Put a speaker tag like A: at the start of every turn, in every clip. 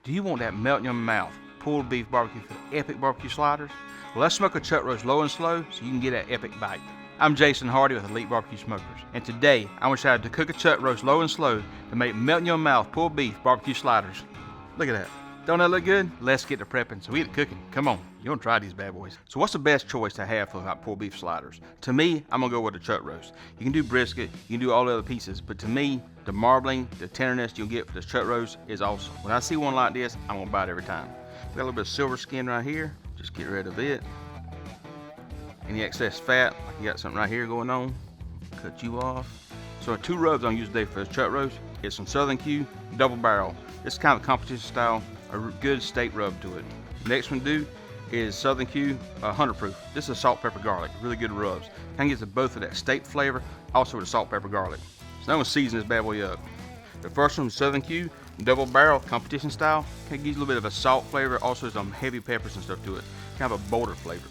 A: Do you want that melt in your mouth pulled beef barbecue for the epic barbecue sliders? Well, let's smoke a chuck roast low and slow so you can get that epic bite. I'm Jason Hardy with Elite Barbecue Smokers, and today I'm going to show you how to cook a chuck roast low and slow to make melt in your mouth pulled beef barbecue sliders. Look at that. Don't that look good? Let's get to prepping so we get to cooking. Come on, you're going to try these bad boys. So what's the best choice to have for pulled beef sliders? To me, I'm going to go with a chuck roast. You can do brisket, you can do all the other pieces, but to me, the marbling, the tenderness you'll get for this chuck roast is awesome. When I see one like this, I'm going to buy it every time. Got a little bit of silver skin right here. Just get rid of it. Any excess fat, like you got something right here going on, cut you off. So the two rubs I'm going to use today for this chuck roast is some Southern Q double barrel. This is kind of competition style, a good steak rub to it. Next one to do is Southern Q 100 proof. This is a salt, pepper, garlic, really good rubs. Kind of gets both of that steak flavor, also with the salt, pepper, garlic. So now I'm going to season this bad boy up. The first one is Southern Q double barrel, competition style. Kind of gives you a little bit of a salt flavor, also some heavy peppers and stuff to it. Kind of a bolder flavor.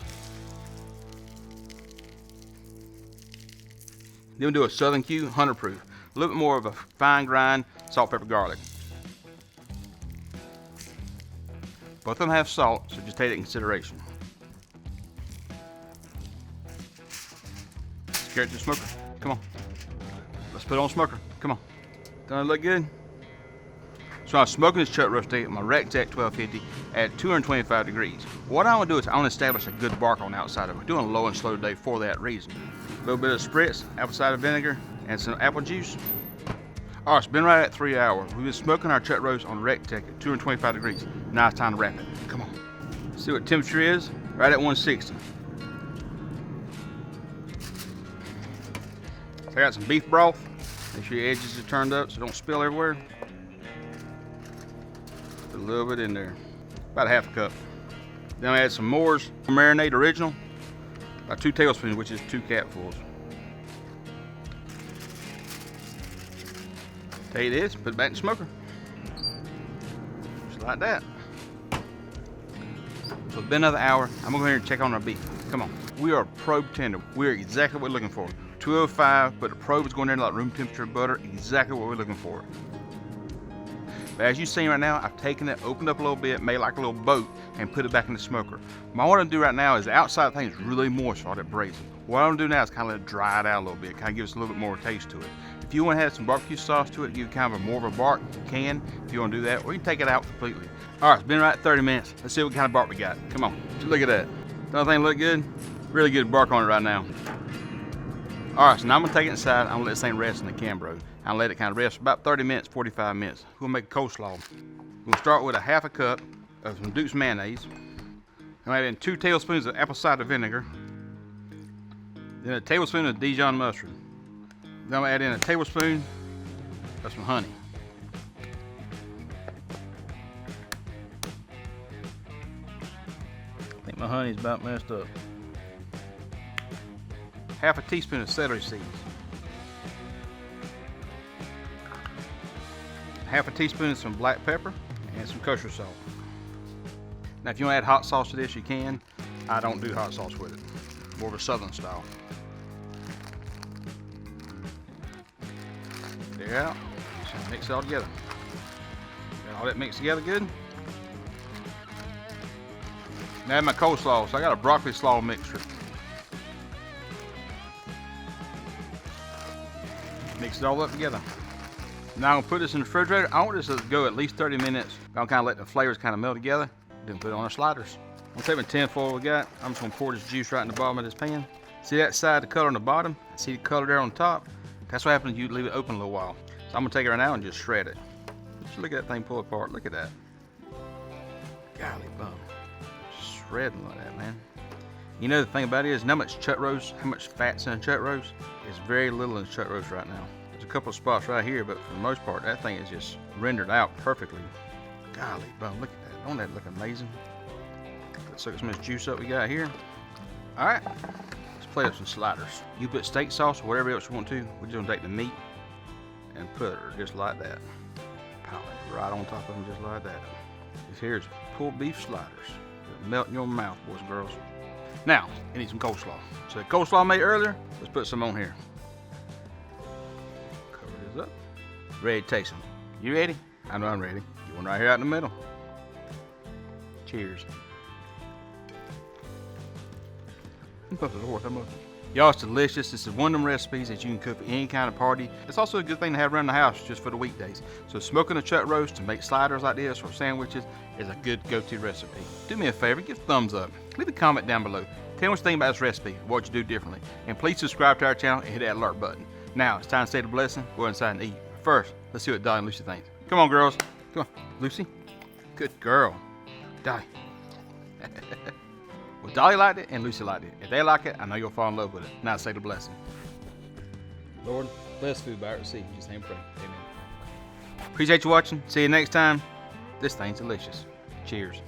A: Then we'll do a Southern Q 100 proof. A little bit more of a fine grind, salt, pepper, garlic. Both of them have salt, so just take it in consideration. Let's carry it to the smoker. Come on. Let's put it on smoker. Come on. Doesn't it look good? So I'm smoking this chuck roast steak at my Rectech 1250 at 225 degrees. What I want to do is I want to establish a good bark on the outside of it. We're doing a low and slow today for that reason. A little bit of spritz, apple cider vinegar, and some apple juice. All right, it's been right at 3 hours. We've been smoking our chuck roast on Rectech at 225 degrees. Now it's time to wrap it. Come on. See what temperature is? Right at 160. So I got some beef broth. Make sure your edges are turned up so it don't spill everywhere. Put a little bit in there. About a half a cup. Then I add some Moore's marinade original. About 2 tablespoons, which is 2 capfuls. Take this, put it back in the smoker. Just like that. So it's been another hour. I'm gonna go ahead and check on our beef. Come on. We are probe tender. We're exactly what we're looking for. 205, but the probe is going in like room temperature butter. Exactly what we're looking for. But as you've seen right now, I've taken it, opened up a little bit, made like a little boat, and put it back in the smoker. What I want to do right now is the outside thing is really moist while it breaks. What I'm gonna do now is kind of let it dry it out a little bit, kind of give us a little bit more taste to it. If you want to add some barbecue sauce to it, give it kind of more of a bark, you can, if you want to do that, or you can take it out completely. All right, it's been right 30 minutes. Let's see what kind of bark we got. Come on, just look at that. Don't think look good? Really good bark on it right now. All right, so now I'm gonna take it inside. I'm gonna let this thing rest in the Cambro. I'll let it kind of rest for about 30 minutes, 45 minutes. We'll make a coleslaw. We'll start with a half a cup of some Duke's mayonnaise. I'm add in 2 tablespoons of apple cider vinegar. Then a tablespoon of Dijon mustard. Then I'm add in a tablespoon of some honey. I think my honey's about messed up. Half a teaspoon of celery seeds. Half a teaspoon of some black pepper and some kosher salt. Now if you want to add hot sauce to this, you can. I don't do hot sauce with it. More of a southern style. There you go. Just mix it all together. Got all that mixed together good. Now add my coleslaw. So I got a broccoli slaw mixture. Mix it all up together. Now I'm gonna put this in the refrigerator. I want this to go at least 30 minutes. I'll kind of let the flavors kind of melt together. Then put it on our sliders. I'm gonna take my tin foil we got. I'm just gonna pour this juice right in the bottom of this pan. See that side, the color on the bottom? See the color there on top? That's what happens if you leave it open a little while. So I'm gonna take it right now and just shred it. Just look at that thing pull apart. Look at that. Golly bum. Shredding like that, man. You know the thing about it is, how much chuck roast, how much fat's in a chuck roast? There's very little in the chuck roast right now. There's a couple of spots right here, but for the most part, that thing is just rendered out perfectly. Golly bum, look at that. Don't that look amazing? Let's soak some of this juice up we got here. All right, let's plate up some sliders. You put steak sauce or whatever else you want to. We're just gonna take the meat and put it just like that. Pile it right on top of them just like that. This here is pulled beef sliders. It'll melt in your mouth, boys and girls. Now, you need some coleslaw. So the coleslaw I made earlier, let's put some on here. Cover this up. Ready to taste them. You ready? I know I'm ready. Get one right here out in the middle. Cheers. Y'all, it's delicious. This is one of them recipes that you can cook for any kind of party. It's also a good thing to have around the house just for the weekdays. So smoking a chuck roast to make sliders like this or sandwiches is a good go-to recipe. Do me a favor, give a thumbs up. Leave a comment down below. Tell me what you think about this recipe, what you do differently. And please subscribe to our channel and hit that alert button. Now, it's time to say the blessing. Go inside and eat. First, let's see what Dolly and Lucy think. Come on, girls. Come on, Lucy. Good girl. Dolly. Well, Dolly liked it and Lucy liked it. If they like it, I know you'll fall in love with it. Now say the blessing. Lord, bless food by receive. In Jesus' name pray. Amen. Appreciate you watching. See you next time. This thing's delicious. Cheers.